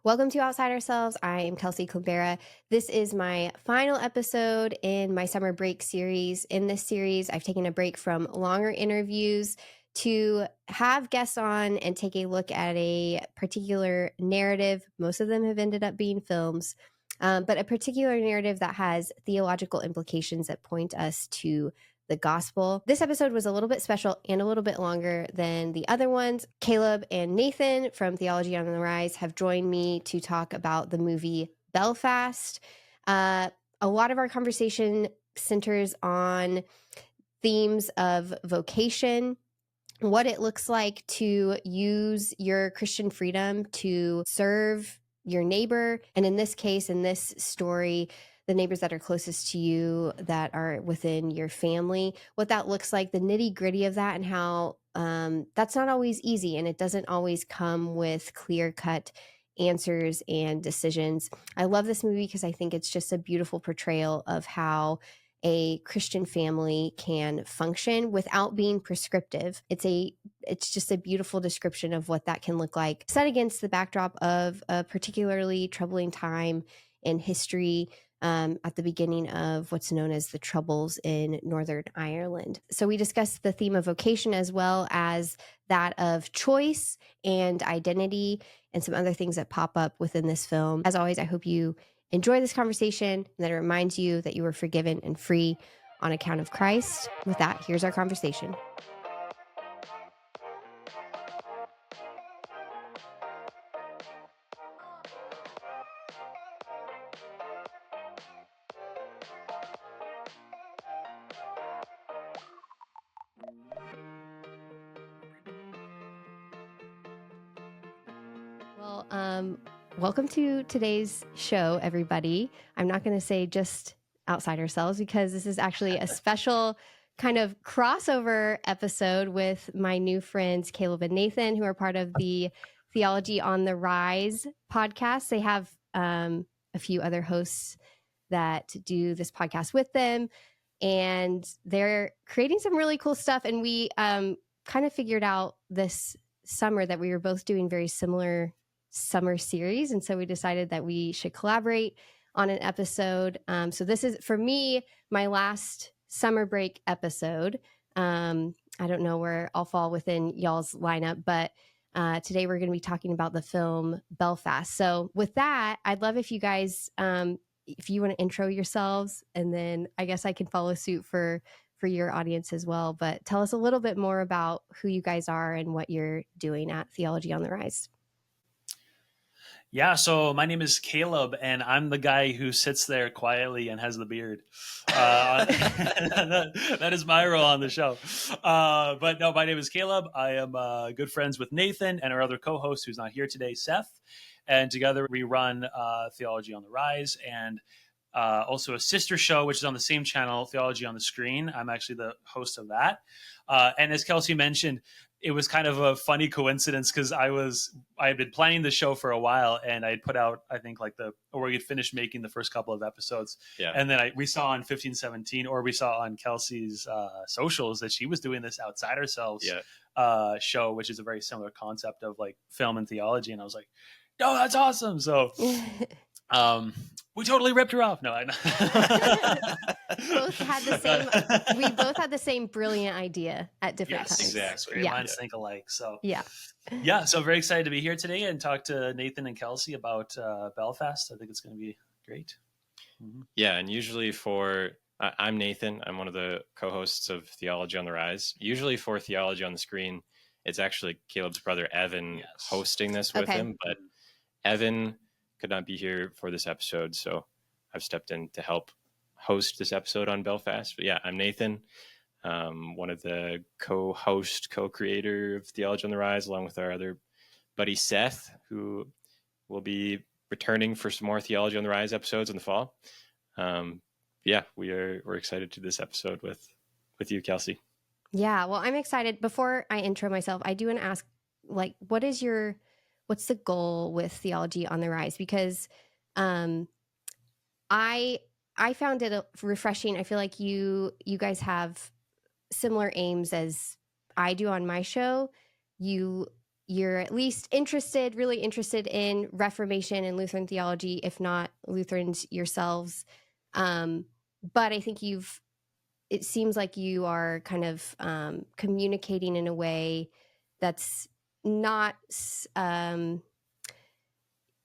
Welcome to Outside Ourselves. I am Kelsi Climbera. This is my final episode in my summer break series. In this series, I've taken a break from longer interviews to have guests on and take a look at a particular narrative. Most of them have ended up being films, but a particular narrative that has theological implications that point us to the gospel. This episode was a little bit special and a little bit longer than the other ones. Caleb and Nathan from Theology on the Rise have joined me to talk about the movie Belfast. A lot of our conversation centers on themes of vocation, what it looks like to use your Christian freedom to serve your neighbor. And in this case, in this story, the neighbors that are closest to you, that are within your family, what that looks like, the nitty gritty of that, and how that's not always easy. And it doesn't always come with clear cut answers and decisions. I love this movie because I think it's just a beautiful portrayal of how a Christian family can function without being prescriptive. It's just a beautiful description of what that can look like, set against the backdrop of a particularly troubling time in history, at the beginning of what's known as the Troubles in Northern Ireland. So we discussed the theme of vocation as well as that of choice and identity and some other things that pop up within this film. As always, I hope you enjoy this conversation and that it reminds you that you were forgiven and free on account of Christ. With that, here's our conversation. Well, welcome to today's show, everybody. I'm not going to say just Outside Ourselves because this is actually a special kind of crossover episode with my new friends, Caleb and Nathan, who are part of the Theology on the Rise podcast. They have a few other hosts that do this podcast with them, and they're creating some really cool stuff. And we kind of figured out this summer that we were both doing very similar summer series, and so we decided that we should collaborate on an episode. So this is, for me, my last summer break episode. I don't know where I'll fall within y'all's lineup, but today we're going to be talking about the film Belfast. So with that, I'd love if you guys, if you want to intro yourselves, and then I guess I can follow suit for your audience as well. But tell us a little bit more about who you guys are and what you're doing at Theology on the Rise. Yeah, so my name is Caleb, and I'm the guy who sits there quietly and has the beard. That is my role on the show. But no, my name is Caleb. I am good friends with Nathan and our other co-host who's not here today, Seth. And together we run Theology on the Rise, and also a sister show, which is on the same channel, Theology on the Screen. I'm actually the host of that. And as Kelsi mentioned, it was kind of a funny coincidence because I had been planning the show for a while, and I had put out, I think, we had finished making the first couple of episodes. Yeah. And then we saw on 1517, or we saw on Kelsi's socials, that she was doing this Outside Ourselves show, which is a very similar concept of like film and theology. And I was like, no, that's awesome. So we totally ripped her off. No, I know. We both had the same brilliant idea at different times. Exactly. Yeah. Minds think alike. So yeah. So very excited to be here today and talk to Nathan and Kelsi about Belfast. I think it's going to be great. Mm-hmm. Yeah, and usually I'm Nathan. I'm one of the co-hosts of Theology on the Rise. Usually for Theology on the Screen, it's actually Caleb's brother Evan hosting this with him, but Evan could not be here for this episode, so I've stepped in to help host this episode on Belfast. But yeah, I'm Nathan, one of the co-creator of Theology on the Rise, along with our other buddy Seth, who will be returning for some more Theology on the Rise episodes in the fall. We're excited to do this episode with you, Kelsi. Yeah, well, I'm excited. Before I intro myself, I do want to ask, what's the goal with Theology on the Rise? Because I found it refreshing. I feel like you guys have similar aims as I do on my show. You you're at least really interested in Reformation and Lutheran theology, if not Lutherans yourselves. But I think it seems like you are kind of communicating in a way that's not,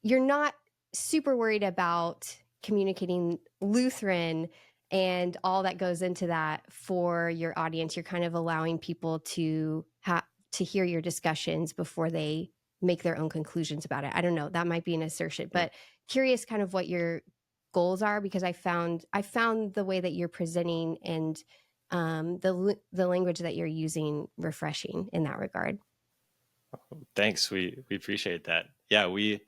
you're not super worried about communicating Lutheran and all that goes into that for your audience. You're kind of allowing people to hear your discussions before they make their own conclusions about it. I don't know, that might be an assertion, but curious kind of what your goals are, because I found the way that you're presenting and the language that you're using refreshing in that regard. Thanks. We appreciate that. Yeah, we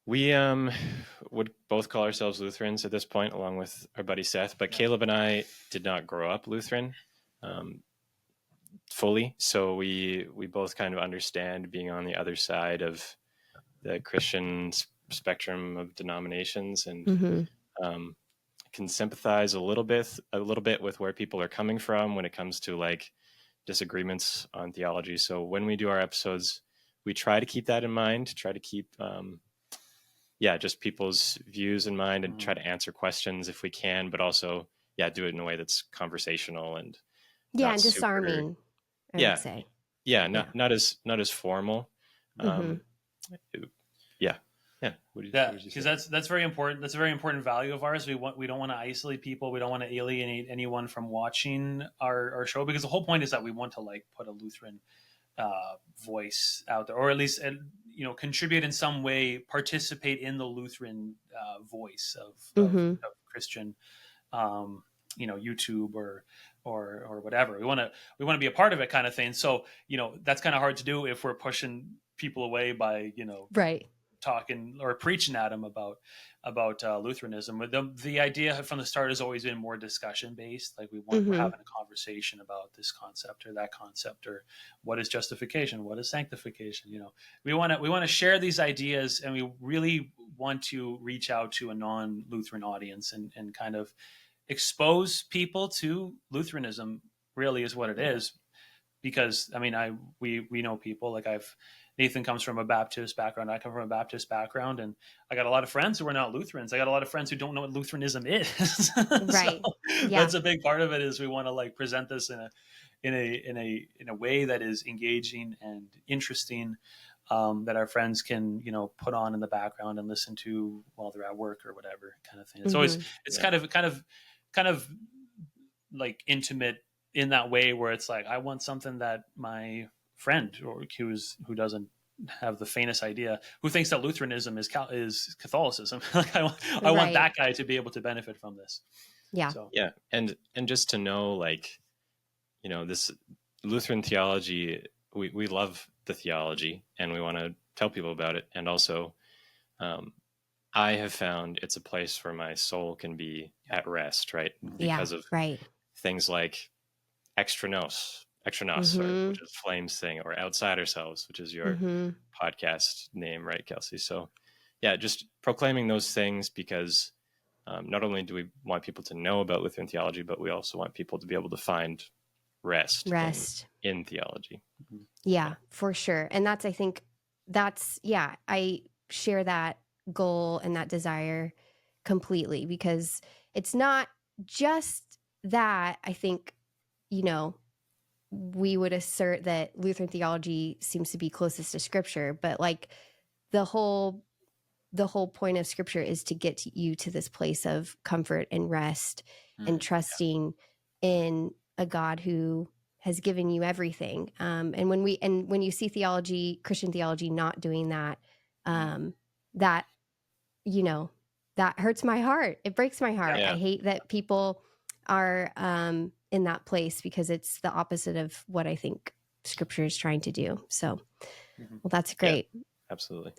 would both call ourselves Lutherans at this point, along with our buddy Seth. But Caleb and I did not grow up Lutheran fully, so we both kind of understand being on the other side of the Christian spectrum of denominations, and can sympathize a little bit with where people are coming from when it comes to like disagreements on theology. So when we do our episodes, we try to keep that in mind, try to keep just people's views in mind, and try to answer questions if we can, but also do it in a way that's conversational and and disarming, I would say. Not as formal. Because that's very important. That's a very important value of ours. We don't want to isolate people. We don't want to alienate anyone from watching our show, because the whole point is that we want to like put a Lutheran voice out there, or at least contribute in some way, participate in the Lutheran voice of Christian, YouTube or whatever. We want to be a part of it, kind of thing. So that's kind of hard to do if we're pushing people away by right. talking or preaching at them about Lutheranism. The idea from the start has always been more discussion based. Like we're having a conversation about this concept or that concept, or what is justification, what is sanctification. We want to share these ideas, and we really want to reach out to a non-Lutheran audience and kind of expose people to Lutheranism. Really is what it is. Because we know people, like Nathan comes from a Baptist background. I come from a Baptist background, and I got a lot of friends who are not Lutherans. I got a lot of friends who don't know what Lutheranism is. Right. That's a big part of it. Is we want to like present this in a way that is engaging and interesting, that our friends can put on in the background and listen to while they're at work or whatever kind of thing. It's always kind of like intimate in that way, where it's like I want something that my friend or who doesn't have the faintest idea, who thinks that Lutheranism is Catholicism, like I want that guy to be able to benefit from this. And just to know, like this Lutheran theology, we love the theology and we want to tell people about it. And also I have found it's a place where my soul can be at rest, right? Because of things like extranos, which is Flame's thing, or outside ourselves, which is your podcast name, right, Kelsi? So just proclaiming those things, because not only do we want people to know about Lutheran theology, but we also want people to be able to find rest in theology. Yeah, for sure. And I share that goal and that desire completely, because it's not just that. I think we would assert that Lutheran theology seems to be closest to Scripture, but like the whole point of Scripture is to get you to this place of comfort and rest and trusting in a God who has given you everything. And when you see Christian theology not doing that, that hurts my heart. It breaks my heart. I hate that people are in that place, because it's the opposite of what I think Scripture is trying to do. So, well, that's great. Yeah, absolutely.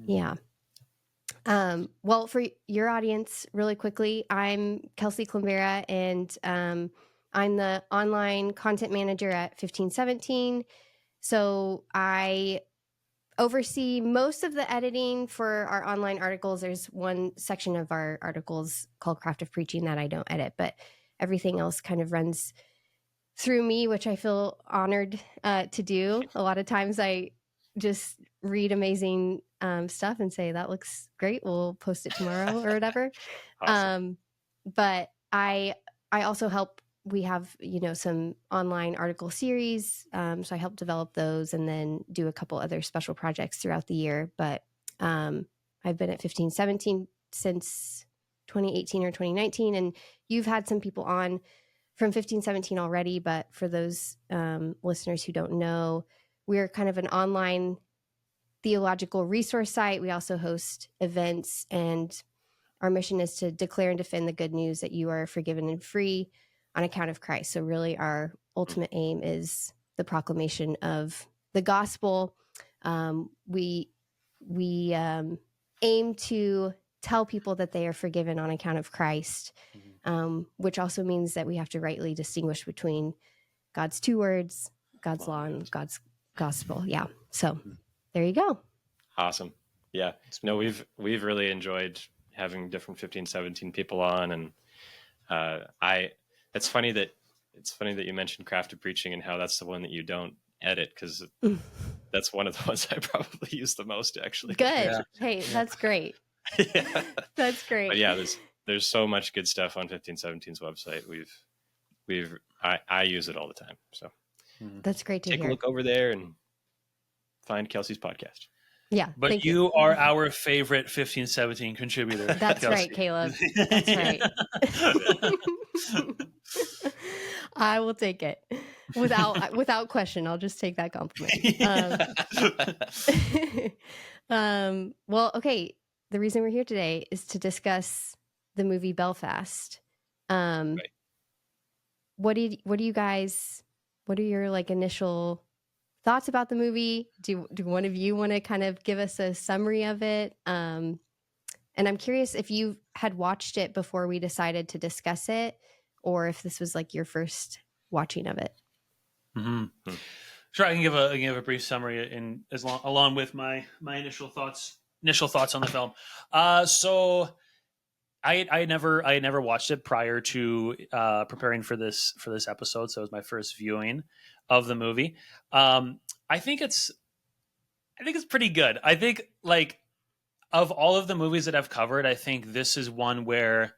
Yeah. Well, for your audience, really quickly, I'm Kelsi Climbera, and I'm the online content manager at 1517. So I oversee most of the editing for our online articles. There's one section of our articles called Craft of Preaching that I don't edit, but everything else kind of runs through me, which I feel honored to do. A lot of times I just read amazing stuff and say, that looks great, we'll post it tomorrow or whatever. Awesome. But I also help. We have, some online article series. So I help develop those and then do a couple other special projects throughout the year. But I've been at 1517 since 2018 or 2019. And you've had some people on from 1517 already. But for those listeners who don't know, we're kind of an online theological resource site. We also host events, and our mission is to declare and defend the good news that you are forgiven and free on account of Christ. So really our ultimate aim is the proclamation of the gospel. We aim to tell people that they are forgiven on account of Christ, which also means that we have to rightly distinguish between God's two words, God's law, and God's gospel. Yeah. So there you go. Awesome. Yeah. No, we've really enjoyed having different 1517 people on, and it's funny that you mentioned crafted preaching and how that's the one that you don't edit, because that's one of the ones I probably use the most, actually. Good. Yeah. Hey, that's great. Yeah. That's great. But yeah, there's so much good stuff on 1517's website. I use it all the time. So that's great to hear. Take a look over there and find Kelsi's podcast. Yeah. But you are our favorite 1517 contributor. That's Kelsi. Right, Caleb. That's right. I will take it without question. I'll just take that compliment. Well, okay. The reason we're here today is to discuss the movie Belfast. Right. What are your initial thoughts about the movie? Do one of you want to kind of give us a summary of it? And I'm curious if you had watched it before we decided to discuss it, or if this was your first watching of it. Mm-hmm. Sure, I can give a brief summary along with my initial thoughts on the film. So I had never watched it prior to preparing for this episode, so it was my first viewing of the movie. I think it's pretty good. I think of all of the movies that I've covered, I think this is one where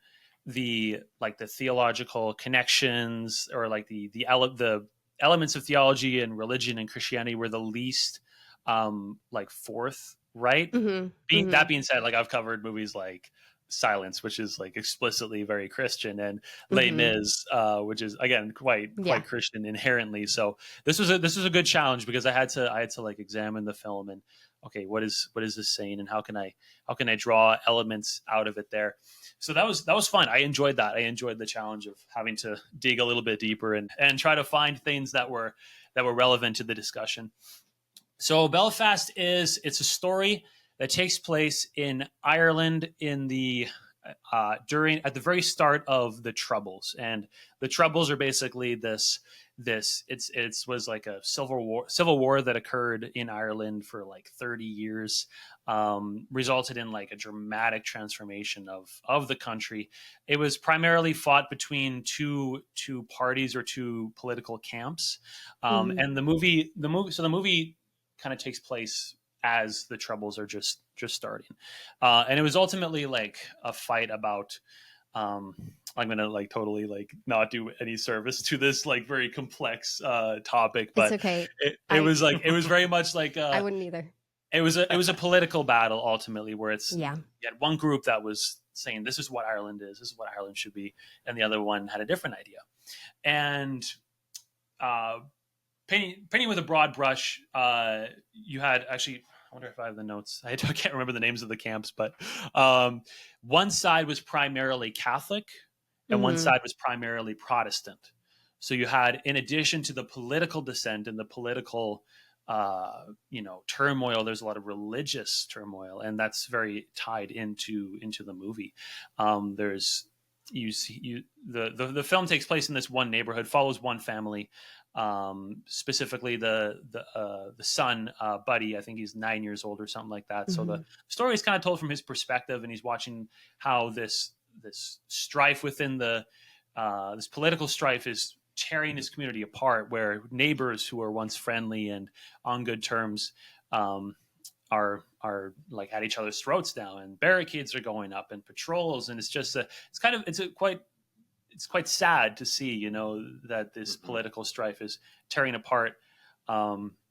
the theological connections, or the elements of theology and religion and Christianity were the least forthright. Mm-hmm. That being said, I've covered movies like Silence, which is explicitly very Christian, and Les Mis, which is again quite Christian inherently. So this was a good challenge, because I had to examine the film and, okay, what is this saying, and how can I draw elements out of it there. So that was fun. I enjoyed that. I enjoyed the challenge of having to dig a little bit deeper and try to find things that were relevant to the discussion. So Belfast it's a story that takes place in Ireland in the at the very start of the Troubles, and the Troubles are basically this was like a civil war that occurred in Ireland for 30 years, resulted in a dramatic transformation of the country. It was primarily fought between two parties, or two political camps, and the movie kind of takes place as the Troubles are just starting, and it was ultimately a fight about. I'm gonna totally not do any service to this very complex topic, but it's okay. It was very much I wouldn't either. It was a political battle ultimately, where you had one group that was saying this is what Ireland is, this is what Ireland should be, and the other one had a different idea. And painting with a broad brush, you had actually. I wonder if I have the notes. I can't remember the names of the camps, but one side was primarily Catholic and one side was primarily Protestant. So you had, in addition to the political dissent and the political, turmoil, there's a lot of religious turmoil, and that's very tied into the movie. The film takes place in this one neighborhood, follows one family. Specifically the son, Buddy, I think he's 9 years old or something like that. So the story is kind of told from his perspective, and he's watching how this strife within this political strife is tearing his community apart, where neighbors who were once friendly and on good terms are like at each other's throats now, and barricades are going up and patrols, and it's quite sad to see, you know, that this political strife is tearing apart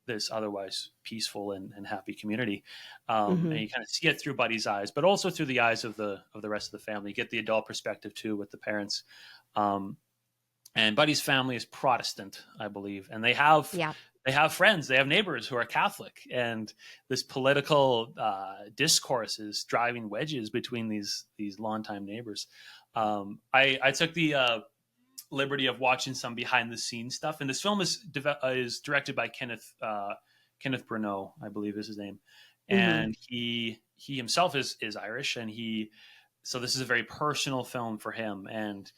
this otherwise peaceful and happy community. And you kind of see it through Buddy's eyes, but also through the eyes of the rest of the family. You get the adult perspective too with the parents. And Buddy's family is Protestant, I believe, and they have friends, they have neighbors who are Catholic, and this political discourse is driving wedges between these longtime neighbors. I took the liberty of watching some behind the scenes stuff, and this film is directed by Kenneth Branagh, I believe is his name, and he himself is Irish, and so this is a very personal film for him, and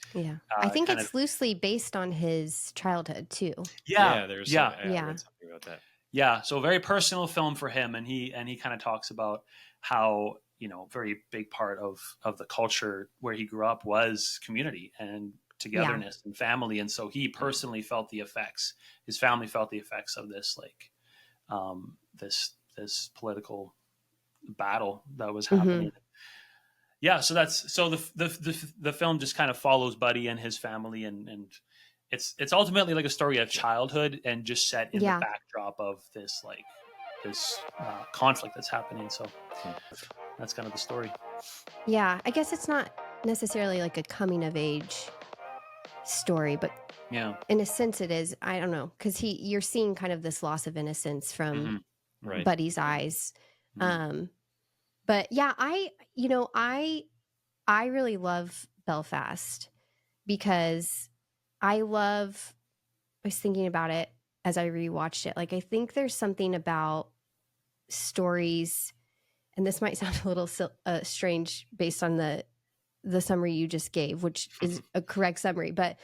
I think it's loosely based on his childhood too. I read something about that. Yeah, so a very personal film for him, and he kind of talks about how, you know, very big part of the culture where he grew up was community and togetherness and family, and so he personally felt the effects. His family felt the effects of this, like this political battle that was happening. Yeah, so the film just kind of follows Buddy and his family, and it's ultimately like a story of childhood and just set in the backdrop of this conflict that's happening. So that's kind of the story. Yeah, I guess it's not necessarily like a coming of age story, but in a sense it is. I don't know, because you're seeing kind of this loss of innocence from Buddy's eyes. But yeah, I really love Belfast because I was thinking about it as I rewatched it. Like, I think there's something about stories, and this might sound a little strange based on the summary you just gave, which is a correct summary, but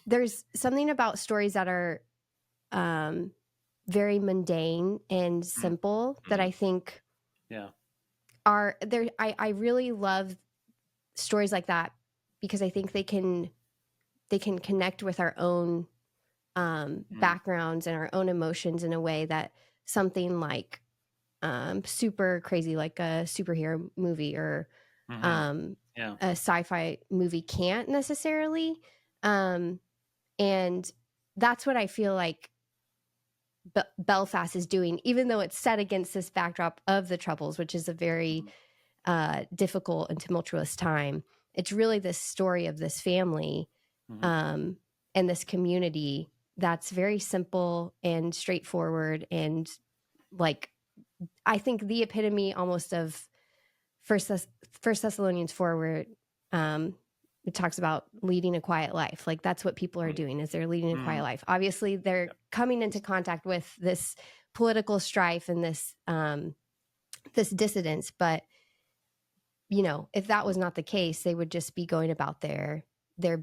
there's something about stories that are very mundane and simple that I think are there. I really love stories like that because I think they can connect with our own backgrounds and our own emotions in a way that something like super crazy, like a superhero movie or a sci-fi movie can't necessarily. And that's what I feel like Belfast is doing, even though it's set against this backdrop of the Troubles, which is a very difficult and tumultuous time. It's really this story of this family and this community that's very simple and straightforward, and like I think the epitome almost of First Thessalonians 4, where it talks about leading a quiet life. Like that's what people are doing, is they're leading a quiet life. Obviously, they're coming into contact with this political strife and this this dissidence. But you know, if that was not the case, they would just be going about their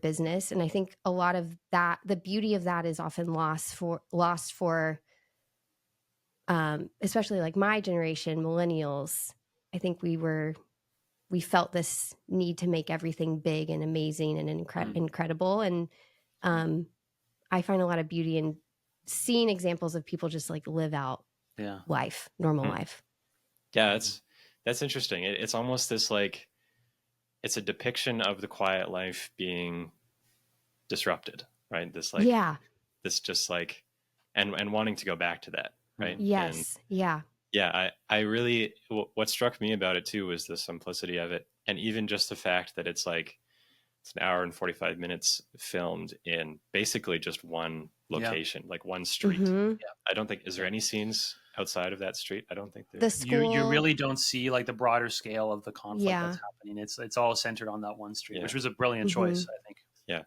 business. And I think a lot of that, the beauty of that, is often lost for especially like my generation, millennials. I think we felt this need to make everything big and amazing and incredible. And I find a lot of beauty in seeing examples of people just like live out life, normal life. Yeah, that's interesting. It's almost this like, it's a depiction of the quiet life being disrupted, right? This like, this just like, and wanting to go back to that, right? Yes. And I really, what struck me about it too was the simplicity of it. And even just the fact that it's like, it's an hour and 45 minutes filmed in basically just one location, like one street. I don't think, is there any scenes outside of that street? I don't think there. The school, you really don't see like the broader scale of the conflict that's happening. It's all centered on that one street, which was a brilliant choice, I think. Yeah.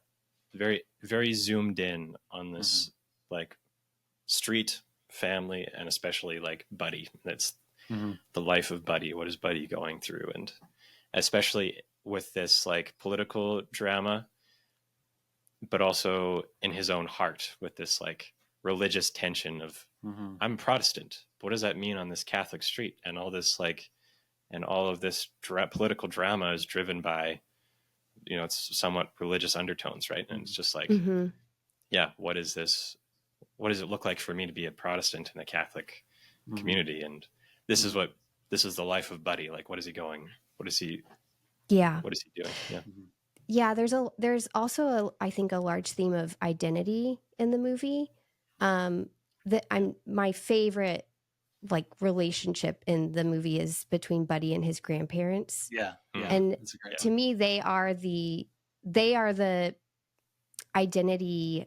Very, very zoomed in on this like street, family, and especially like Buddy. That's the life of Buddy. What is Buddy going through? And especially with this like political drama, but also in his own heart with this like religious tension of I'm Protestant. What does that mean on this Catholic street? And all this like, and all of this political drama is driven by, you know, it's somewhat religious undertones, right? And it's just like, what is this? What does it look like for me to be a Protestant in a Catholic community? And this is the life of Buddy. Like, what is he going? What is he doing? Yeah. Yeah, there's also I think a large theme of identity in the movie. My favorite like relationship in the movie is between Buddy and his grandparents. Yeah. And to me, they are the identity.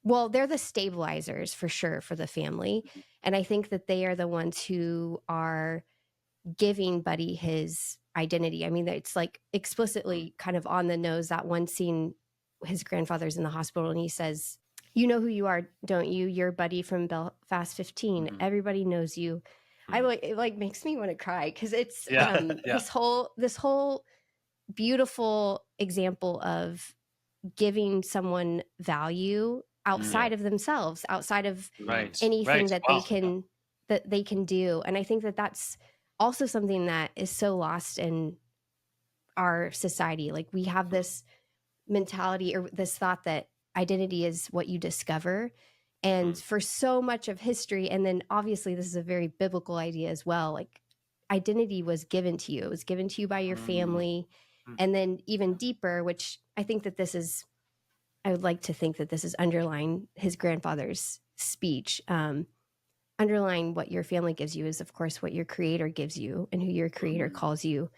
Well, they're the stabilizers for sure for the family. And I think that they are the ones who are giving Buddy his identity. I mean, it's like explicitly kind of on the nose, that one scene, his grandfather's in the hospital and he says, "You know who you are, don't you? You're Buddy from Belfast 15. Everybody knows you." It like makes me want to cry because it's this whole beautiful example of giving someone value outside of themselves, outside of anything that they can do. And I think that that's also something that is so lost in our society. Like we have this mentality or this thought that identity is what you discover. And for so much of history, and then obviously this is a very biblical idea as well, like identity was given to you. It was given to you by your family. And then even deeper, which I think that I would like to think that this is underlying his grandfather's speech. Underlying what your family gives you is, of course, what your creator gives you and who your creator calls you.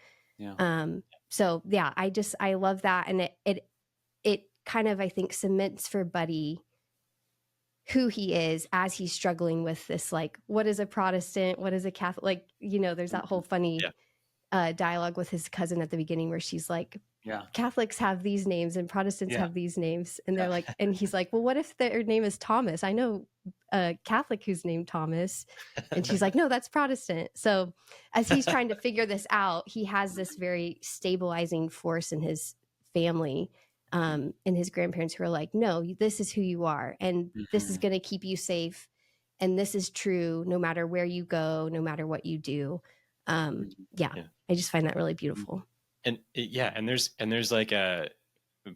So yeah, I love that. And it kind of, I think, cements for Buddy who he is as he's struggling with this, like, what is a Protestant? What is a Catholic? Like, there's that whole funny dialogue with his cousin at the beginning where she's like, Catholics have these names and Protestants have these names. And they're like, and he's like, well, what if their name is Thomas? I know a Catholic who's named Thomas. And she's like, no, that's Protestant. So as he's trying to figure this out, he has this very stabilizing force in his family, and his grandparents who are like, no, this is who you are. And this is going to keep you safe. And this is true no matter where you go, no matter what you do. I just find that really beautiful. And there's like a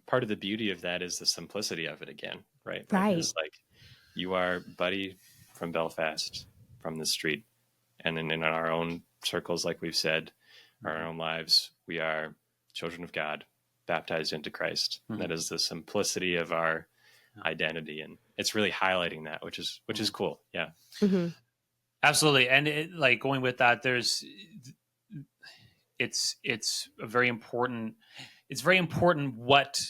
part of the beauty of that is the simplicity of it again, right? Right. It's like you are Buddy from Belfast, from the street, and then in our own circles, like we've said, our own lives, we are children of God, baptized into Christ. That is the simplicity of our identity, and it's really highlighting that, which is cool. Yeah, absolutely. And like going with that, it's very important what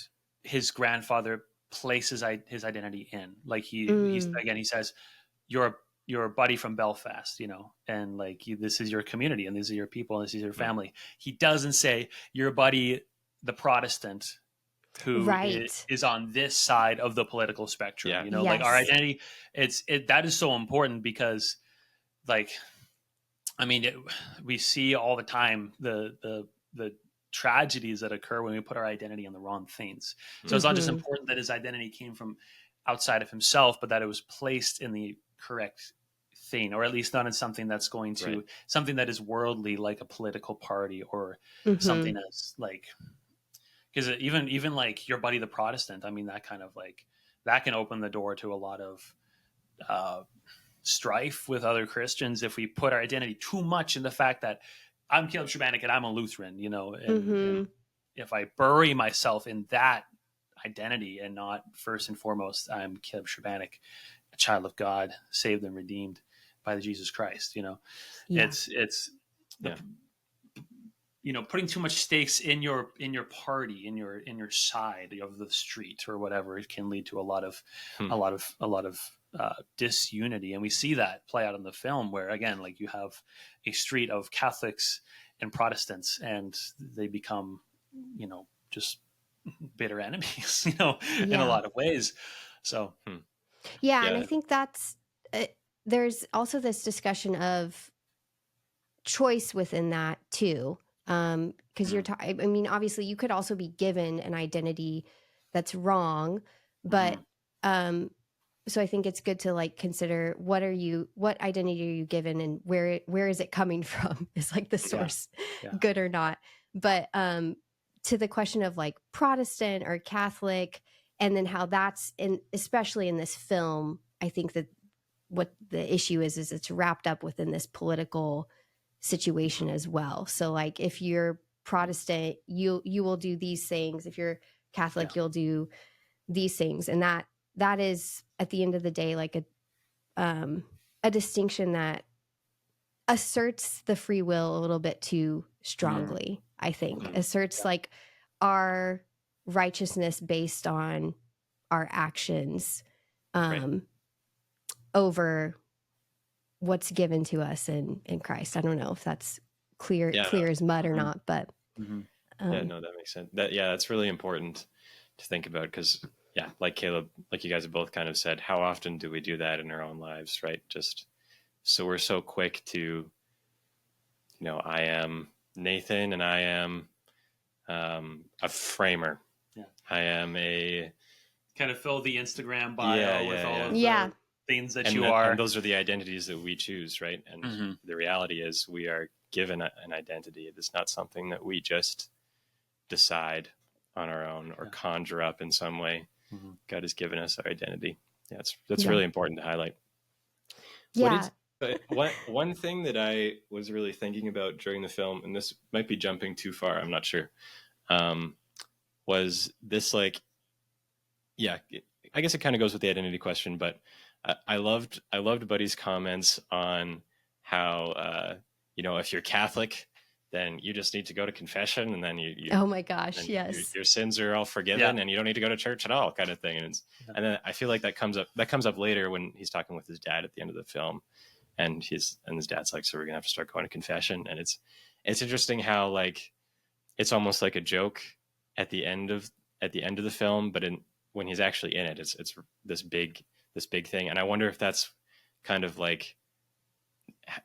his grandfather places his identity in. Like he says, you're a Buddy from Belfast, and like this is your community and these are your people and this is your family. He doesn't say you're a Buddy, the Protestant who is on this side of the political spectrum. Like our identity, that is so important because, like, I mean, we see all the time the tragedies that occur when we put our identity on the wrong things. So it's not just important that his identity came from outside of himself, but that it was placed in the correct thing, or at least not in something that's going to something that is worldly, like a political party or something that's like, because even like your Buddy the Protestant, I mean, that kind of like that can open the door to a lot of strife with other Christians if we put our identity too much in the fact that I'm Caleb Sherbanek and I'm a Lutheran, and if I bury myself in that identity and not first and foremost, I'm Caleb Sherbanek, a child of God, saved and redeemed by the Jesus Christ, it's putting too much stakes in your party, in your side of the street or whatever, it can lead to a lot of disunity. And we see that play out in the film where, again, like you have a street of Catholics and Protestants and they become, just bitter enemies, in a lot of ways. So, and I think that's, there's also this discussion of choice within that too. Because I mean, obviously you could also be given an identity that's wrong, but, so I think it's good to like consider what identity are you given and where is it coming from? Is like the source good or not? But to the question of like Protestant or Catholic, and then how that's especially in this film, I think that what the issue is it's wrapped up within this political situation as well. So like if you're Protestant, you will do these things. If you're Catholic, you'll do these things. And that is at the end of the day like a distinction that asserts the free will a little bit too strongly, I think. Asserts like our righteousness based on our actions over what's given to us in Christ. I don't know if that's clear as mud or not, but yeah, no, that makes sense. That's really important to think about, because like Caleb, like you guys have both kind of said, how often do we do that in our own lives, right? Just so we're so quick to, I am Nathan and I am a framer. Yeah. I am a kind of fill the Instagram bio with all of the things that and those are the identities that we choose, right? And the reality is we are given an identity. It's not something that we just decide on our own or conjure up in some way. God has given us our identity. That's really important to highlight. One thing that I was really thinking about during the film, and this might be jumping too far, I'm not sure, was this like, I guess it kind of goes with the identity question, but I loved Buddy's comments on how, if you're Catholic, then you just need to go to confession, and then you oh my gosh, yes, your sins are all forgiven, and you don't need to go to church at all, kind of thing. And then I feel like that comes up later when he's talking with his dad at the end of the film, and his dad's like, so we're gonna have to start going to confession. And it's interesting how like it's almost like a joke at the end of the film, but when he's actually in it, it's this big thing. And I wonder if that's kind of like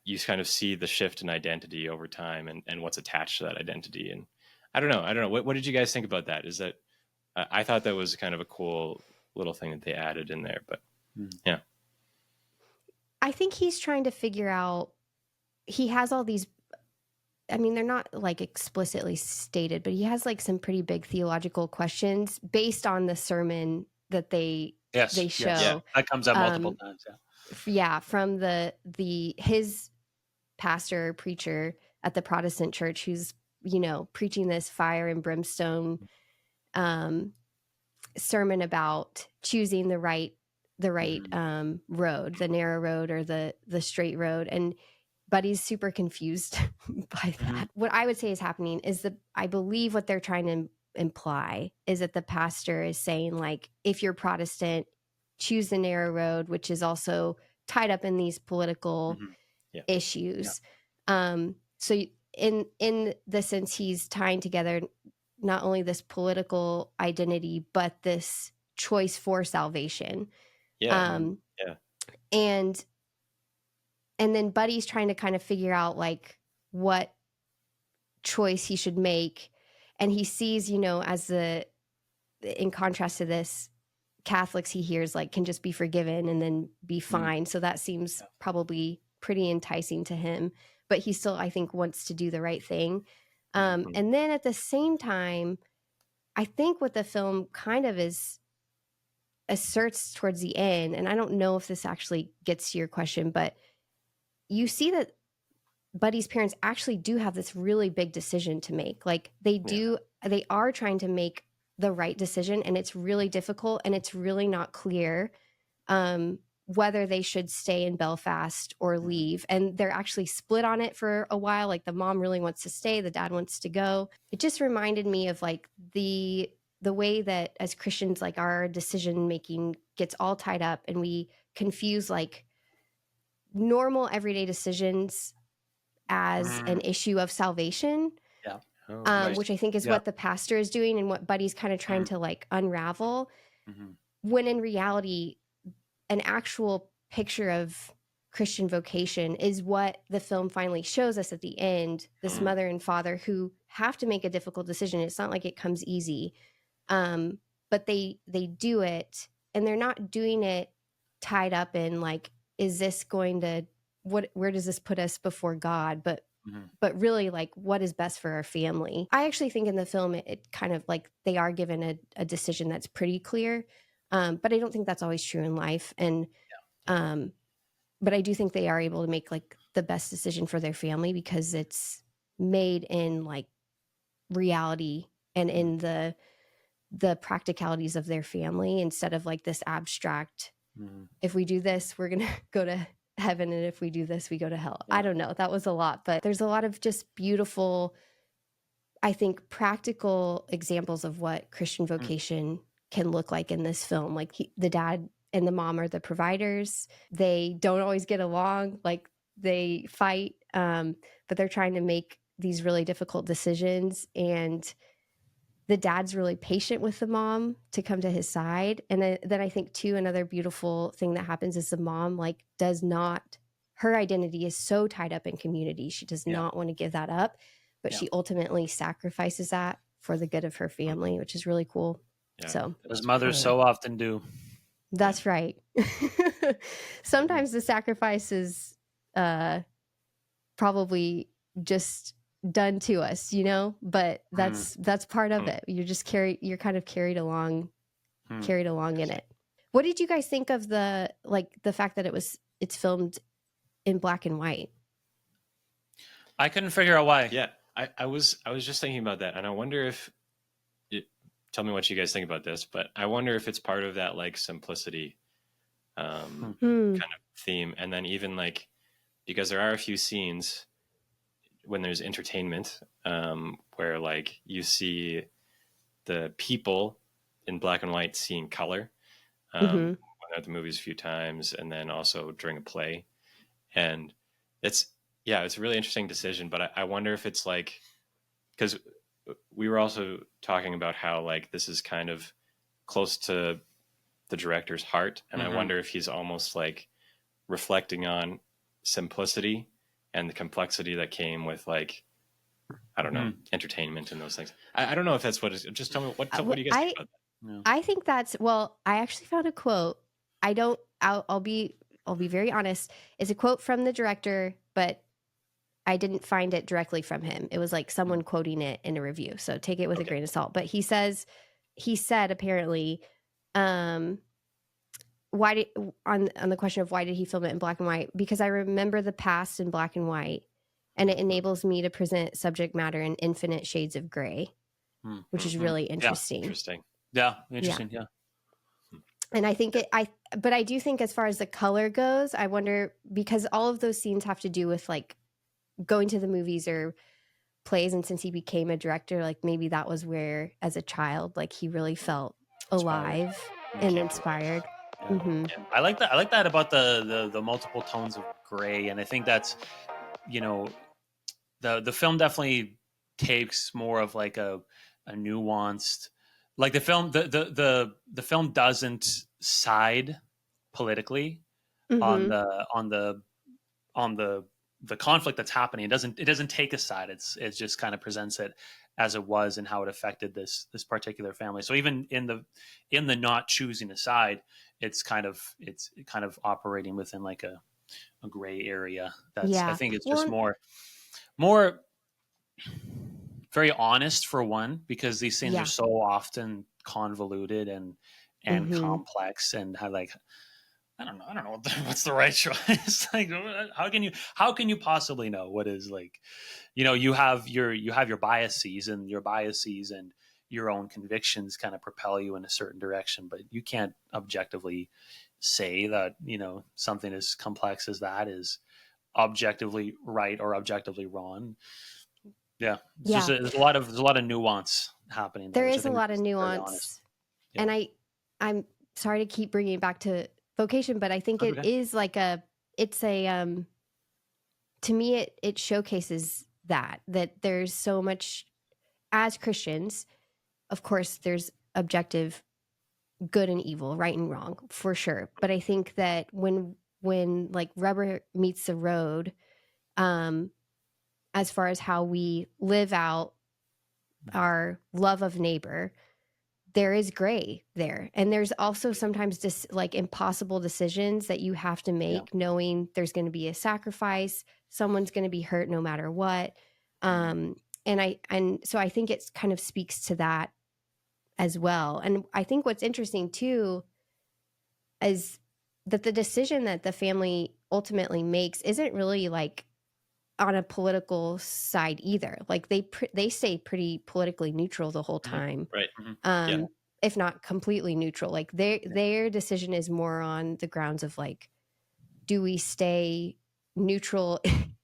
you kind of see the shift in identity over time and what's attached to that identity. And I don't know. What did you guys think about that? Is that I thought that was kind of a cool little thing that they added in there, but yeah. I think he's trying to figure out, he has all these, I mean, they're not like explicitly stated, but he has like some pretty big theological questions based on the sermon that they show. Yeah. That comes up multiple times. From his pastor preacher at the Protestant church, who's, preaching this fire and brimstone sermon about choosing the right road, the narrow road or the straight road. And Buddy's super confused by that. What I would say is happening is I believe what they're trying to imply is that the pastor is saying, like, if you're Protestant, choose the narrow road, which is tied up in these political issues. So in the sense, he's tying together not only this political identity, but this choice for salvation. And then Buddy's trying to kind of figure out like what choice he should make. And he sees, in contrast to this, Catholics he hears like can just be forgiven and then be fine. So that seems probably pretty enticing to him, but he still, I think, wants to do the right thing. And then at the same time, I think what the film kind of asserts towards the end, and I don't know if this actually gets to your question, but you see that Buddy's parents actually do have this really big decision to make. Like they are trying to make the right decision, and it's really difficult, and it's really not clear whether they should stay in Belfast or leave. And they're actually split on it for a while. Like the mom really wants to stay, the dad wants to go. It just reminded me of like the way that as Christians, like our decision making gets all tied up, and we confuse like normal everyday decisions as an issue of salvation. Which I think is what the pastor is doing and what Buddy's kind of trying to like unravel, when in reality, an actual picture of Christian vocation is what the film finally shows us at the end. This mother and father who have to make a difficult decision. It's not like it comes easy, but they do it, and they're not doing it tied up in like, is this going to, where does this put us before God? But but really like what is best for our family. I actually think in the film it kind of like they are given a decision that's pretty clear, but I don't think that's always true in life. And but I do think they are able to make like the best decision for their family because it's made in like reality and in the practicalities of their family instead of like this abstract, if we do this, we're going to go to heaven. And if we do this, we go to hell. I don't know. That was a lot, but there's a lot of just beautiful, I think, practical examples of what Christian vocation can look like in this film. Like the dad and the mom are the providers. They don't always get along. Like they fight, but they're trying to make these really difficult decisions. And the dad's really patient with the mom to come to his side. And then I think too, another beautiful thing that happens is the mom like does not, her identity is so tied up in community. She does not want to give that up, but she ultimately sacrifices that for the good of her family, which is really cool. So as mothers so often do. That's right. Sometimes the sacrifice is probably just done to us, you know, but that's part of it. You're kind of carried along in it. What did you guys think of the fact that it's filmed in black and white? I couldn't figure out why. Yeah, I was just thinking about that, and I wonder if tell me what you guys think about this, but I wonder if it's part of that like simplicity kind of theme. And then even like, because there are a few scenes when there's entertainment where like you see the people in black and white seeing color. Went out to the movies a few times, and then also during a play. And it's a really interesting decision, but I wonder if it's like, because we were also talking about how like this is kind of close to the director's heart, and I wonder if he's almost like reflecting on simplicity and the complexity that came with like, I don't know, entertainment and those things. I don't know if that's what it is. Just tell me what do you guys think about that? I think that's, well, I actually found a quote. I'll be very honest. It's a quote from the director, but I didn't find it directly from him. It was like someone quoting it in a review. So take it with a grain of salt. But he said apparently, on the question of why did he film it in black and white? Because I remember the past in black and white, and it enables me to present subject matter in infinite shades of gray, which is really interesting. Interesting. Yeah. And I think but I do think as far as the color goes, I wonder, because all of those scenes have to do with like going to the movies or plays. And since he became a director, like maybe that was where as a child, like he really felt alive and inspired. Yeah. I like that about the multiple tones of gray. And I think that's, you know, the film definitely takes more of like a nuanced, like the film doesn't side politically on the conflict that's happening. It doesn't take a side. It just kind of presents it as it was and how it affected this particular family. So even in the not choosing a side, it's kind of operating within like a gray area. I think it's just more very honest, for one, because these things are so often convoluted and complex, and I don't know what's the right choice. Like, how can you possibly know what is, like, you know, you have your biases, and your own convictions kind of propel you in a certain direction, but you can't objectively say that, you know, something as complex as that is objectively right or objectively wrong. Yeah. There's a lot of nuance happening there. There is a lot of nuance. Yeah. And I'm sorry to keep bringing it back to Vocation, but I think it is like to me, it showcases that there's so much, as Christians, of course, there's objective good and evil, right and wrong, for sure. But I think that when like rubber meets the road, as far as how we live out our love of neighbor, there is gray there. And there's also sometimes just like impossible decisions that you have to make, knowing there's going to be a sacrifice. Someone's going to be hurt no matter what. And so I think it kind of speaks to that as well. And I think what's interesting too is that the decision that the family ultimately makes isn't really like on a political side either. Like they stay pretty politically neutral the whole time. Right. If not completely neutral. Like their decision is more on the grounds of like, do we stay neutral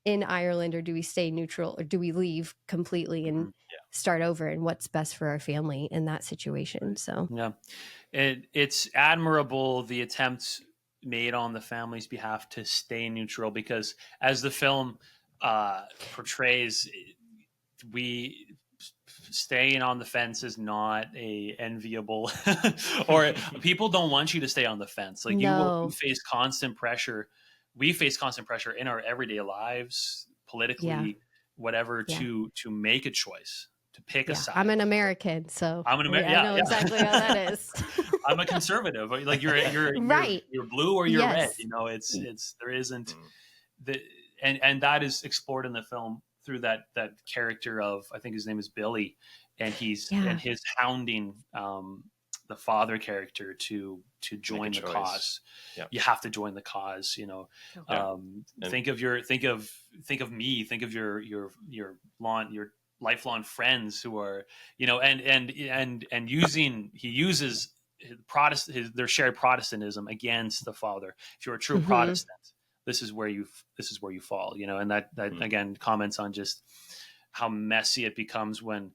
in Ireland, or do we stay neutral, or do we leave completely and start over, and what's best for our family in that situation. So it's admirable, the attempts made on the family's behalf to stay neutral, because as the film portrays, we staying on the fence is not a enviable or people don't want you to stay on the fence. Like you face constant pressure. We face constant pressure in our everyday lives, politically, whatever, to make a choice, to pick a side. I'm an American, so I'm an American. I know exactly how that is. I'm a conservative. Like you're right. You're blue or you're red. You know, it's there isn't the and that is explored in the film through that character of, I think his name is Billy, and and his hounding the father character to join the cause. You have to join the cause, you know. Think of me, think of your lifelong friends who are, you know, and he uses their shared Protestantism against the father. If you're a true Protestant, this is where you fall, you know. And that again comments on just how messy it becomes when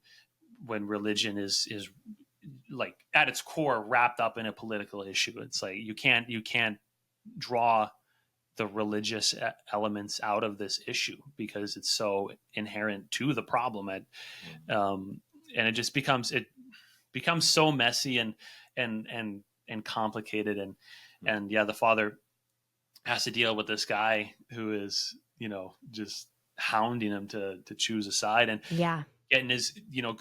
religion is like at its core wrapped up in a political issue. It's like you can't draw the religious elements out of this issue because it's so inherent to the problem. And it just becomes so messy and complicated, and the father has to deal with this guy who is, you know, just hounding him to choose a side, and getting his, you know,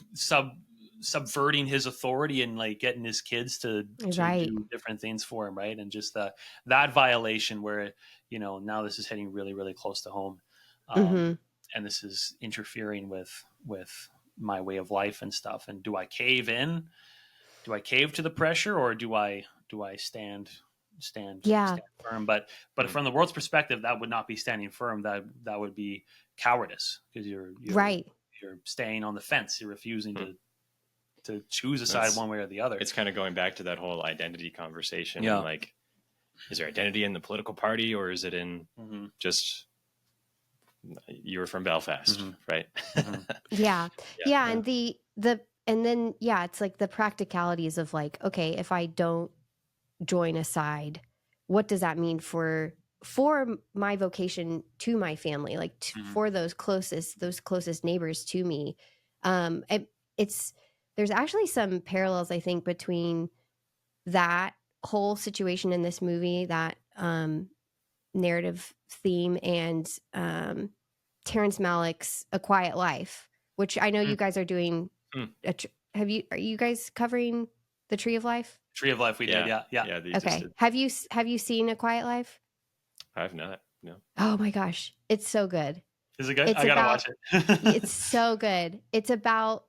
subverting his authority, and like getting his kids to do different things for him, right? And just that violation where, you know, now this is hitting really, really close to home, and this is interfering with my way of life and stuff. And do I cave in? Do I cave to the pressure, or do I stand firm? But from the world's perspective, that would not be standing firm. That would be cowardice, because you're staying on the fence. You're refusing to choose a side one way or the other. It's kind of going back to that whole identity conversation. And like, is there identity in the political party, or is it in just you're from Belfast, right? And then it's like the practicalities of like, okay, if I don't join a side, what does that mean for my vocation to my family, like for those closest neighbors to me? There's actually some parallels, I think, between that whole situation in this movie, that narrative theme, and Terrence Malick's A Quiet Life, which I know you guys are doing. Are you guys covering The Tree of Life? Tree of Life, we did, yeah. Okay. Have you seen A Quiet Life? I have not. No. Oh my gosh, it's so good. Is it good? I gotta watch it. It's so good. It's about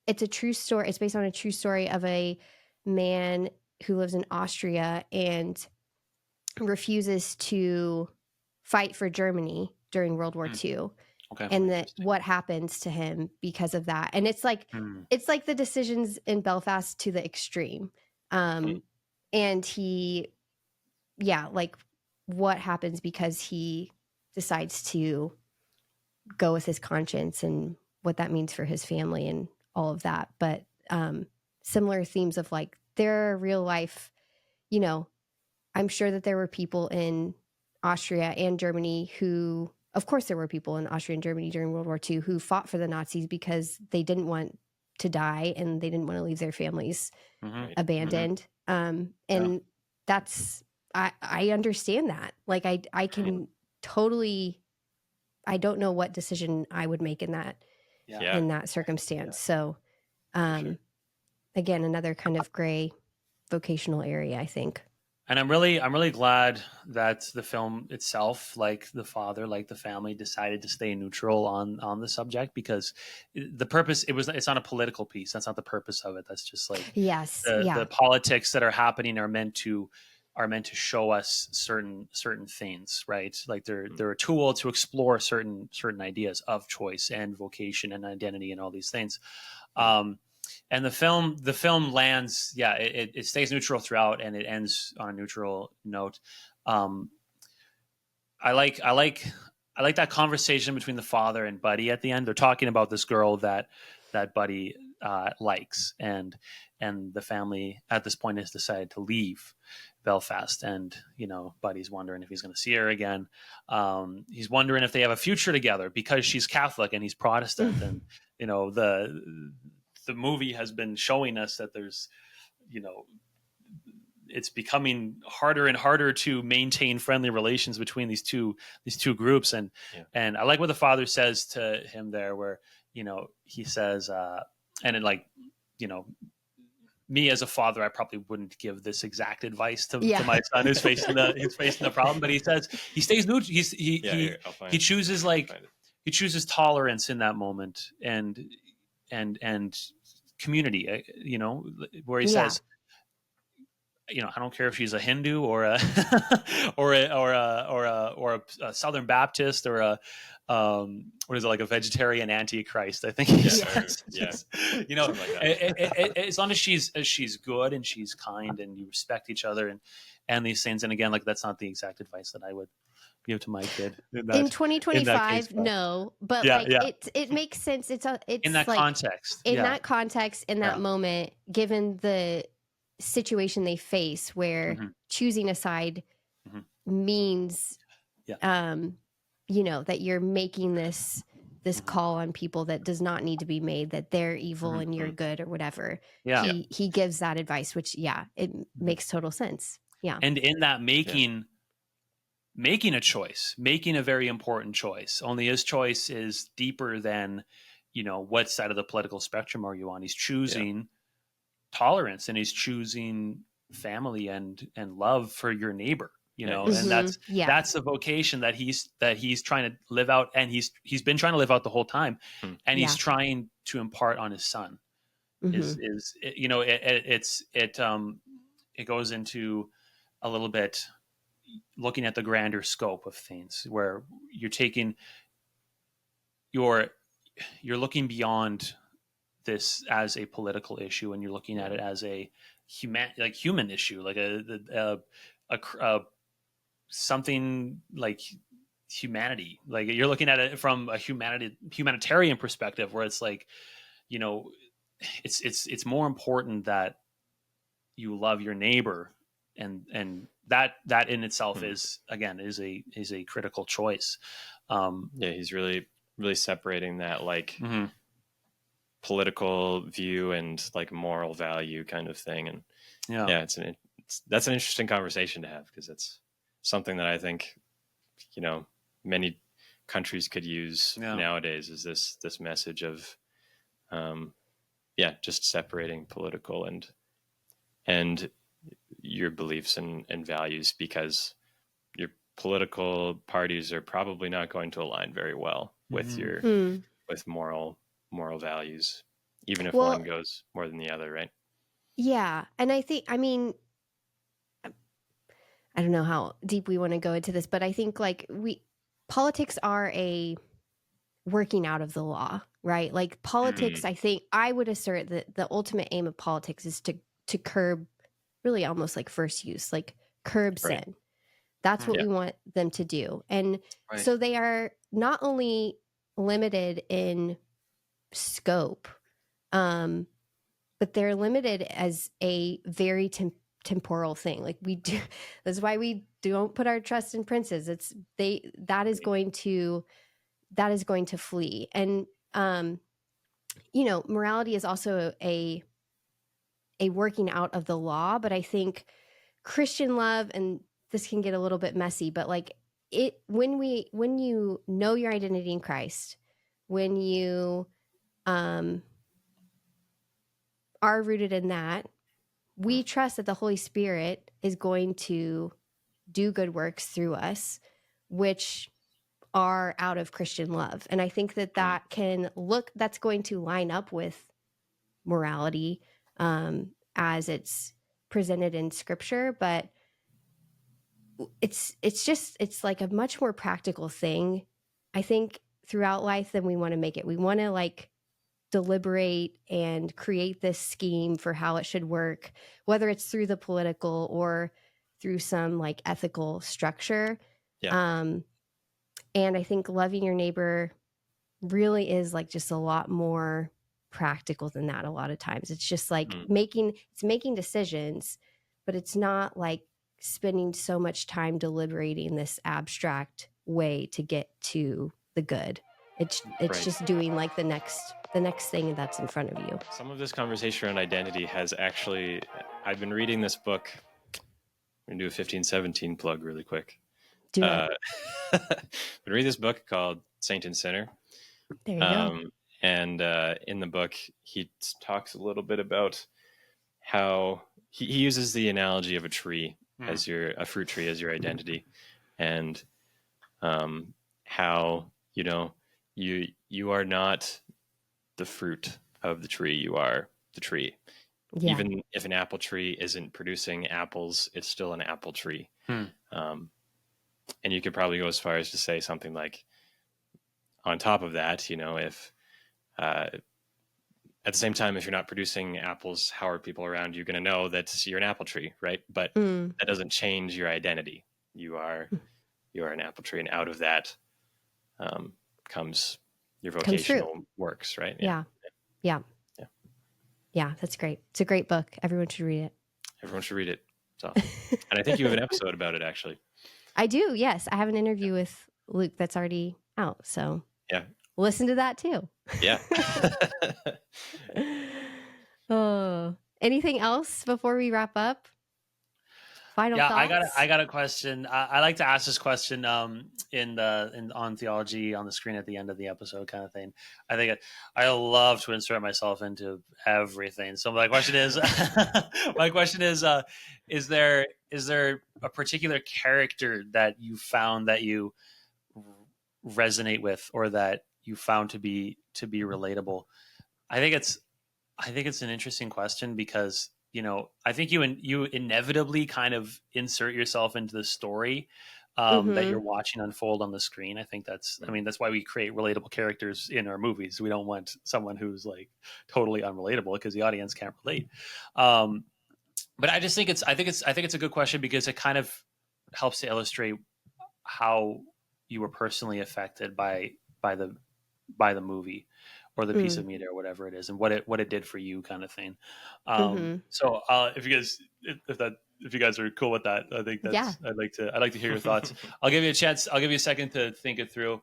it's a true story. It's based on a true story of a man who lives in Austria and refuses to fight for Germany during World War II. Okay. And what happens to him because of that. And it's like the decisions in Belfast to the extreme. And he, like what happens because he decides to go with his conscience and what that means for his family and all of that. But similar themes of like, there are real life, you know, I'm sure that there were people in Austria and Germany who, of course there were people in Austria and Germany during World War II who fought for the Nazis because they didn't want to die and they didn't want to leave their families abandoned. And that's, I understand that. Like I can totally, I don't know what decision I would make in that, in that circumstance. So, again, another kind of gray vocational area, I think. And I'm really glad that the film itself, like the father, like the family, decided to stay neutral on the subject, because the purpose, it's not a political piece. That's not the purpose of it. That's just like Yes. the politics that are happening are meant to show us certain things, right? Like they're a tool to explore certain ideas of choice and vocation and identity and all these things. And the film lands, it stays neutral throughout, and it ends on a neutral note. I like that conversation between the father and Buddy at the end. They're talking about this girl that Buddy likes, and the family at this point has decided to leave Belfast, and Buddy's wondering if he's going to see her again. He's wondering if they have a future together, because she's Catholic and he's Protestant, and the movie has been showing us that there's, it's becoming harder and harder to maintain friendly relations between these two groups. And I like what the father says to him there, where he says, and it, like, me as a father, I probably wouldn't give this exact advice to my son who's facing the problem. But he says he stays neutral. He chooses tolerance in that moment, and community. Where he says, I don't care if she's a Hindu or a a Southern Baptist or a what is it, like a vegetarian antichrist, I think he says. As long as she's good and she's kind and you respect each other and these things. And again, like, that's not the exact advice that I would give to my kid in 2025. No, but it makes sense. It's in that like, context, that context, in that moment, given the situation they face, where choosing a side means that you're making this call on people that does not need to be made, that they're evil and you're good or whatever. He gives that advice, which it makes total sense. And in that making a choice, making a very important choice, only his choice is deeper than what side of the political spectrum are you on. He's choosing tolerance, and he's choosing family and love for your neighbor, and that's the vocation that he's trying to live out, and he's been trying to live out the whole time, and he's trying to impart on his son. It goes into a little bit looking at the grander scope of things, where you're looking beyond this as a political issue, and you're looking at it as a human issue, like a something like humanity. Like, you're looking at it from a humanitarian perspective, where it's like, it's more important that you love your neighbor, and that in itself is a critical choice. He's really separating that, like, political view and like moral value kind of thing. And that's an interesting conversation to have, because it's something that I think many countries could use nowadays, is this message of just separating political and your beliefs and values, because your political parties are probably not going to align very well with your with moral values, even if one goes more than the other, right? Yeah. And I think, I don't know how deep we want to go into this, but I think, like, politics are a working out of the law, right? Like, politics, I think I would assert that the ultimate aim of politics is to curb, really almost like first use, like curb sin. That's what we want them to do. And so they are not only limited in scope, but they're limited as a very temporal thing. Like, that's why we don't put our trust in princes. That is going to flee. And morality is also a working out of the law, but I think Christian love, and this can get a little bit messy, but like, when you know your identity in Christ, when you are are rooted in that, we trust that the Holy Spirit is going to do good works through us, which are out of Christian love. And I think that that's going to line up with morality as it's presented in Scripture, but it's like a much more practical thing, I think, throughout life than we want to make it. We want to like deliberate and create this scheme for how it should work, whether it's through the political or through some like ethical structure. And I think loving your neighbor really is like just a lot more practical than that. A lot of times it's just like making decisions, but it's not like spending so much time deliberating this abstract way to get to the good. It's just doing like the next thing that's in front of you. Some of this conversation around identity has actually, I've been reading this book. I'm going to do a 1517 plug really quick. Do it. Been reading this book called Saint and Sinner. There you go. And in the book, he talks a little bit about how he uses the analogy of a tree as a fruit tree as your identity, and how you are not the fruit of the tree, you are the tree. Yeah. Even if an apple tree isn't producing apples, it's still an apple tree. And you could probably go as far as to say something like, on top of that, if at the same time, if you're not producing apples, how are people around you going to know that you're an apple tree, right? But that doesn't change your identity. You are an apple tree, and out of that comes your vocational works, right? Yeah, that's great. It's a great book. Everyone should read it. So, and I think you have an episode about it, actually. I do. Yes, I have an interview with Luke that's already out. So listen to that too. Yeah. Oh, anything else before we wrap up? Final thoughts? I got a question. I like to ask this question on Theology on the screen at the end of the episode, kind of thing. I love to insert myself into everything. So my question is, is there a particular character that you found that you resonate with, or that you found to be relatable? I think it's an interesting question, because I think you inevitably kind of insert yourself into the story that you're watching unfold on the screen. I think that's why we create relatable characters in our movies. We don't want someone who's like totally unrelatable, because the audience can't relate. But I just think it's a good question, because it kind of helps to illustrate how you were personally affected by the movie or the piece of media or whatever it is, and what it did for you, kind of thing. So if you guys are cool with that, I think I'd like to hear your thoughts. I'll give you a chance. I'll give you a second to think it through.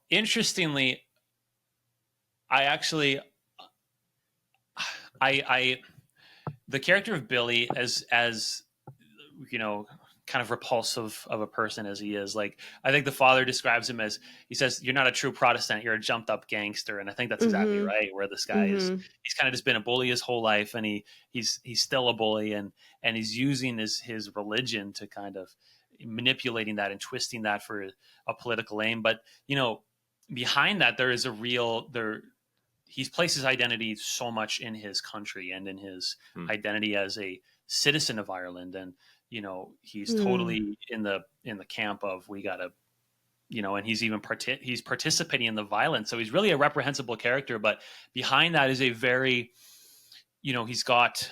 Interestingly, the character of Billy, as kind of repulsive of a person as he is, like, I think the father describes him as, he says, "You're not a true Protestant, you're a jumped up gangster." And I think that's exactly right, where this guy is, he's kind of just been a bully his whole life, and he's still a bully, and he's using his religion to kind of manipulating that and twisting that for a political aim. But behind that, there is he's placed his identity so much in his country and in his identity as a citizen of Ireland, and he's totally in the camp of, we gotta, and he's even he's participating in the violence. So he's really a reprehensible character, but behind that is a very, he's got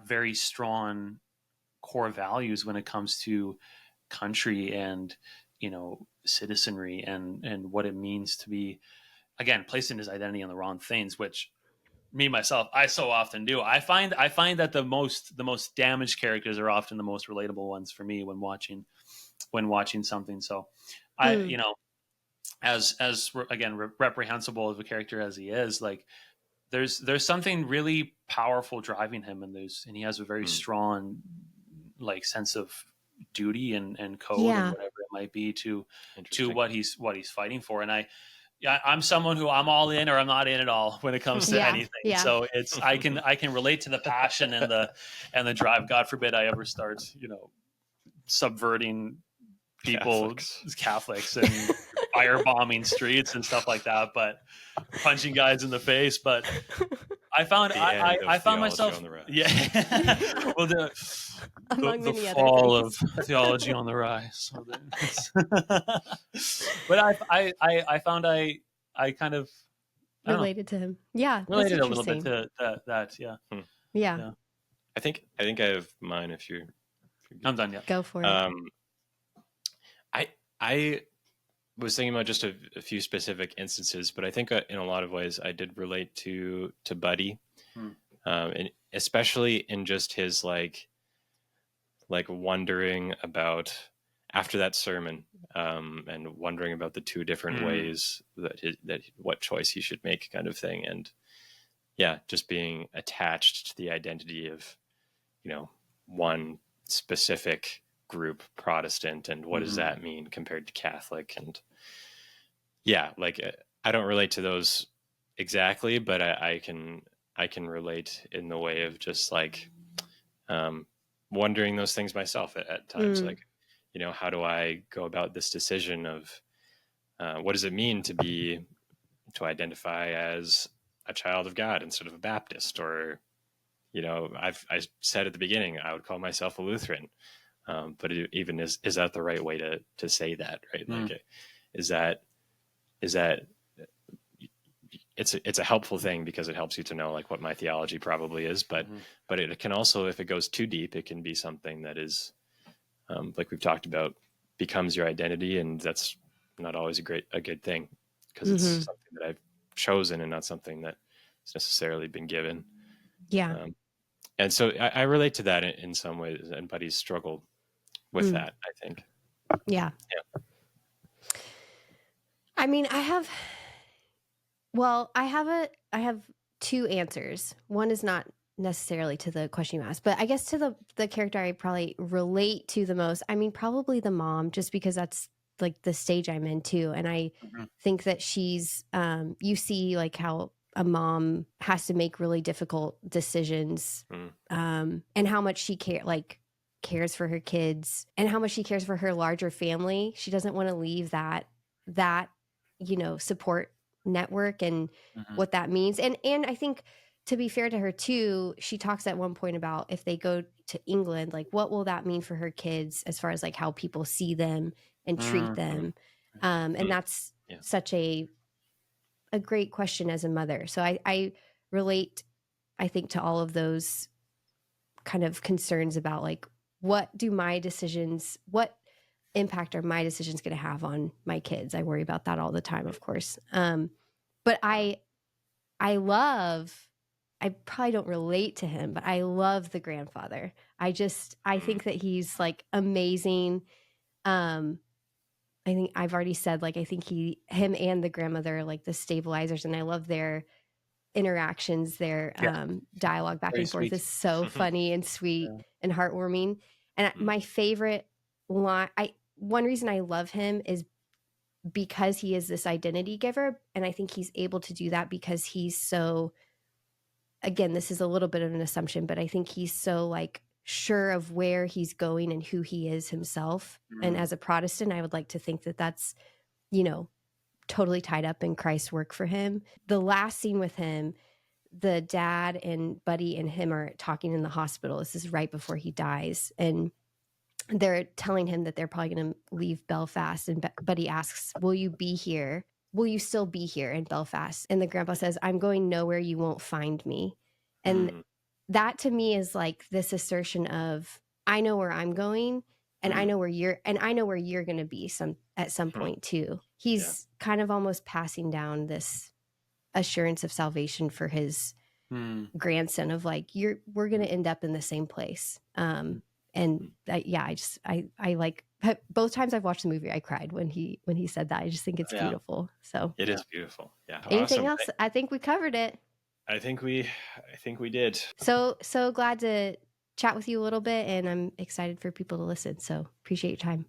very strong core values when it comes to country and, citizenry and what it means to be, again, placing his identity on the wrong things, which me myself, I so often do. I find that the most damaged characters are often the most relatable ones for me when watching something. So as again, reprehensible of a character as he is, like, there's something really powerful driving him, and he has a very strong like sense of duty and code and whatever it might be to what he's fighting for. And Yeah, I'm someone who I'm all in or I'm not in at all when it comes to anything. Yeah. So it's I can relate to the passion and the drive. God forbid I ever start, subverting people, Catholics and firebombing streets and stuff like that, but punching guys in the face. But I found I found myself, yeah. Well, the fall of theology on the rise. But I found I kind of related to him. Yeah, related a little bit to that. Yeah. Yeah. I think I have mine. If you're I'm done. Yeah. Go for it. I was thinking about just a few specific instances, but I think in a lot of ways I did relate to Buddy, and especially in just his like wondering about after that sermon, and wondering about the two different ways that what choice he should make, kind of thing, and just being attached to the identity of one specific group, Protestant, and what does that mean compared to Catholic. And I don't relate to those exactly, but I can relate in the way of just like wondering those things myself at times. Like, how do I go about this decision of what does it mean to identify as a child of God instead of a Baptist? Or I said at the beginning I would call myself a Lutheran, but even is that the right way to say that, right? Like, is that it's a helpful thing because it helps you to know like what my theology probably is, but it can also, if it goes too deep, it can be something that is like we've talked about, becomes your identity, and that's not always a good thing, because it's something that I've chosen and not something that has necessarily been given. And so I relate to that in some ways, and Buddy's struggled with that, I think. Yeah. I mean, I have two answers. One is not necessarily to the question you asked, but I guess to the character I probably relate to the most. I mean, probably the mom, just because that's like the stage I'm in too. And I think that she's, you see like how a mom has to make really difficult decisions, and how much she cares for her kids and how much she cares for her larger family. She doesn't want to leave that support network and what that means. And I think, to be fair to her too, she talks at one point about if they go to England, like what will that mean for her kids as far as like how people see them and treat them. And that's such a great question as a mother. So I relate, I think, to all of those kind of concerns about like, what impact are my decisions going to have on my kids? I worry about that all the time, of course. But I probably don't relate to him, but I love the grandfather. I think that he's like amazing. I think I've already said, like, I think him and the grandmother are like the stabilizers, and I love their interactions, their dialogue back and forth is so funny and sweet and heartwarming. And my favorite line, one reason I love him is because he is this identity giver. And I think he's able to do that because he's so, again, this is a little bit of an assumption, but I think he's so like sure of where he's going and who he is himself. And as a Protestant, I would like to think that that's, totally tied up in Christ's work for him. The last scene with him, the dad and Buddy and him are talking in the hospital. This is right before he dies. And they're telling him that they're probably going to leave Belfast. And Buddy asks, will you be here? Will you still be here in Belfast? And the grandpa says, I'm going nowhere. You won't find me. And that to me is like this assertion of, I know where I'm going, and I know where you're going to be at some point too. He's kind of almost passing down this assurance of salvation for his grandson of like, we're going to end up in the same place. I like, both times I've watched the movie, I cried when he said that. I just think it's beautiful. So it is beautiful. Yeah. Anything else? I think we covered it. I think we did. So glad to chat with you a little bit, and I'm excited for people to listen. So appreciate your time.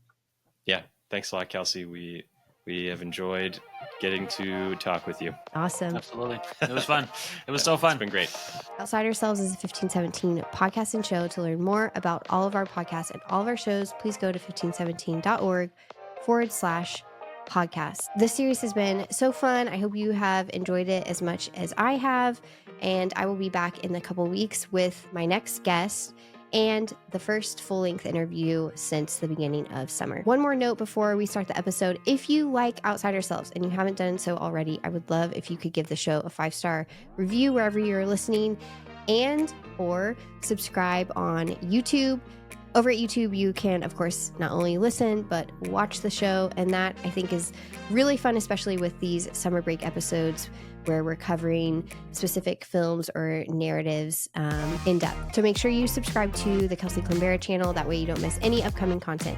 Yeah. Thanks a lot, Kelsi. We We have enjoyed getting to talk with you. Awesome. Absolutely. It was fun. It was so fun. It's been great. Outside Ourselves is a 1517 podcast and show. To learn more about all of our podcasts and all of our shows, please go to 1517.org/podcast. This series has been so fun. I hope you have enjoyed it as much as I have. And I will be back in a couple weeks with my next guest and the first full-length interview since the beginning of summer. One more note before we start the episode. If you like Outside Ourselves and you haven't done so already, I would love if you could give the show a 5-star review wherever you're listening, and or subscribe on YouTube. Over at YouTube, you can, of course, not only listen, but watch the show. And that, I think, is really fun, especially with these summer break episodes where we're covering specific films or narratives in depth. So make sure you subscribe to the Kelsi Climbera channel. That way you don't miss any upcoming content.